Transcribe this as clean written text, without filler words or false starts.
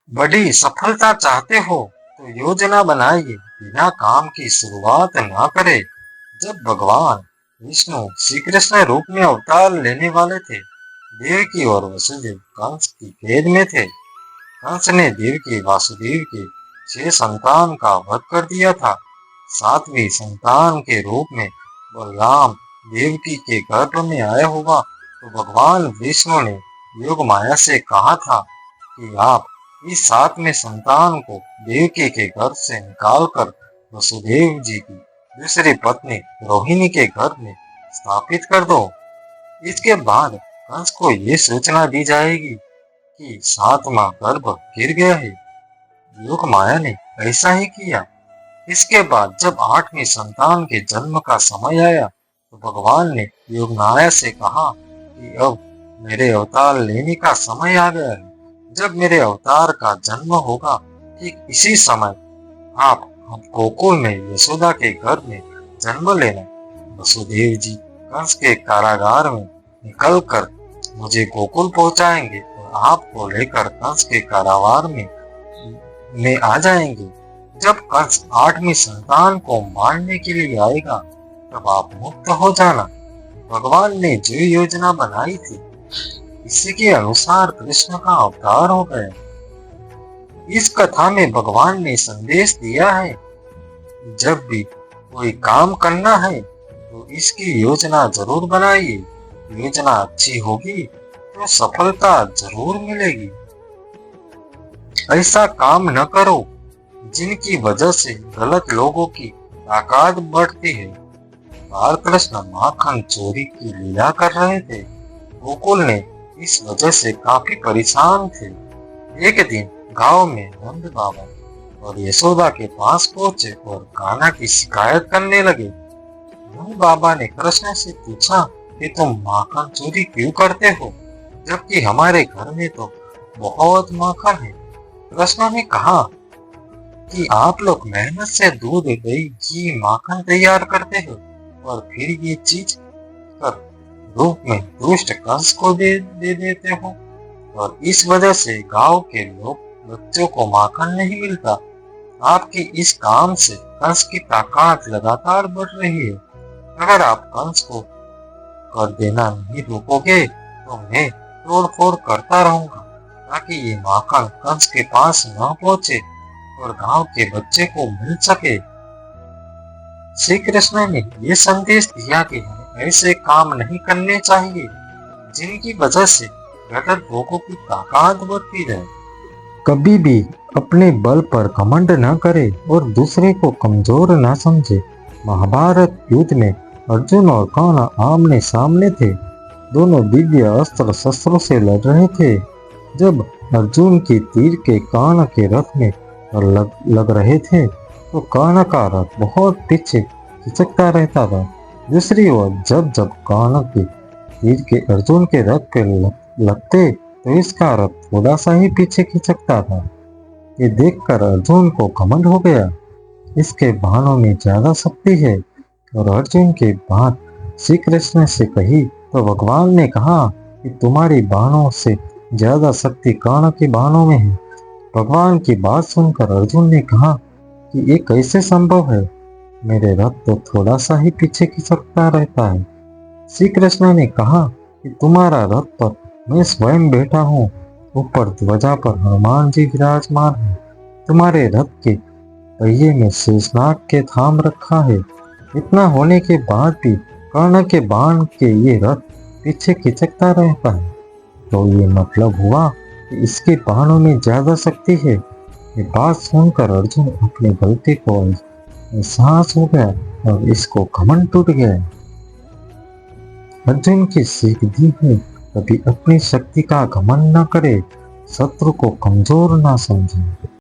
बड़ी सफलता चाहते हो तो योजना बनाइए, बिना काम की शुरुआत ना करें। जब भगवान विष्णु श्री कृष्ण रूप में अवतार लेने वाले थे, देवकी और वसुदेव कंस की कैद में थे। कंस ने देवकी वासुदेव के 6 संतान का वध कर दिया था। 7वीं संतान के रूप में बलराम देवकी के गर्भ में आया हुआ तो भगवान विष्णु ने योग माया से कहा था कि आप इस 7वें संतान को देवकी के गर्भ से निकालकर वसुदेव जी की दूसरी पत्नी रोहिणी के गर्भ में स्थापित कर दो। इसके बाद कंस को ये सूचना दी जाएगी कि 7वां गर्भ गिर गया है। योग माया ने ऐसा ही किया। इसके बाद जब 8वीं संतान के जन्म का समय आया तो भगवान ने योग माया से कहा कि अब मेरे अवतार लेने का समय आ गया है। जब मेरे अवतार का जन्म होगा, ठीक इसी समय आप गोकुल में यशोदा के घर में जन्म लेना। वसुदेव जी कंस के कारागार में निकलकर मुझे गोकुल पहुंचाएंगे और आपको लेकर कंस के कारागार में आ जाएंगे। जब कंस 8वीं संतान को मारने के लिए आएगा, तब आप मुक्त हो जाना। भगवान ने जो योजना बनाई थी, इसी के अनुसार कृष्ण का अवतार हो गया। इस कथा में भगवान ने संदेश दिया है, जब भी कोई काम करना है तो इसकी योजना जरूर बनाइए। योजना अच्छी होगी तो सफलता जरूर मिलेगी। ऐसा काम न करो जिनकी वजह से गलत लोगों की ताकत बढ़ती है। बाल कृष्ण माखन चोरी की लीला कर रहे थे। गोकुल ने इस वजह से काफी परेशान थे। एक दिन गांव में नंद बाबा और यशोदा के पास पहुंचे और कान्हा की शिकायत करने लगे। नंद बाबा ने कृष्ण से पूछा कि तुम माखन चोरी क्यों करते हो, जबकि हमारे घर में तो बहुत माखन है। कृष्ण ने कहा कि आप लोग मेहनत से दूध, दही, घी, माखन तैयार करते हो और फिर ये चीज कर रूप में दुष्ट कंस को दे देते हो, और इस वजह से गांव के लोग बच्चों को माखन नहीं मिलता। आपकी इस काम से कंस की ताकत लगातार बढ़ रही है। अगर आप कंस को कर देना नहीं रोकोगे तो मैं तोड़ फोड़ करता रहूंगा, ताकि ये माखन कंस के पास न पहुंचे और गांव के बच्चे को मिल सके। श्री कृष्ण ने ये संदेश दिया कि हमें ऐसे काम नहीं करने चाहिए जिनकी वजह से गलत लोगों की ताकत बढ़ती रहे। कभी भी अपने बल पर घमंड न करे और दूसरे को कमजोर न समझे। महाभारत युद्ध में अर्जुन और कर्ण आमने सामने थे। दोनों दिव्य अस्त्र शस्त्रों से लड़ रहे थे। जब अर्जुन की तीर के कर्ण के रथ में लग रहे थे तो कर्ण का रथ बहुत पीछे खिसकता रहता था। दूसरी ओर जब जब कर्ण के तीर के अर्जुन के रथ पे लगते तो इसका रथ थोड़ा सा ही पीछे खिसकता था। ये देखकर अर्जुन को घमंड हो गया। इसके बाणों में ज्यादा शक्ति है। और अर्जुन की बात श्री कृष्ण से कही तो भगवान ने कहा कि तुम्हारी बाणों से ज्यादा शक्ति कर्ण के बाणों में है। भगवान की बात सुनकर अर्जुन ने कहा कि ये कैसे संभव है, मेरे रथ तो थोड़ा सा ही पीछे खिसकता रहता है। श्री कृष्ण ने कहा कि तुम्हारा रथ पर मैं स्वयं बैठा हूँ, ऊपर ध्वजा पर हनुमान जी विराजमान है। तुम्हारे रथ के पहिए में शेषनाग के थाम रखा है। इतना होने के बाद भी कर्ण के बाण के ये रथ पीछे खिसकता रहता है, तो ये मतलब हुआ कि इसके बाणों में ज्यादा शक्ति है। ये बात सुनकर अर्जुन अपनी गलती को एहसास हो गया और इसको घमंड टूट गया। अर्जुन की सीख दी है, कभी अपनी शक्ति का घमंड न करे, शत्रु को कमजोर ना समझे।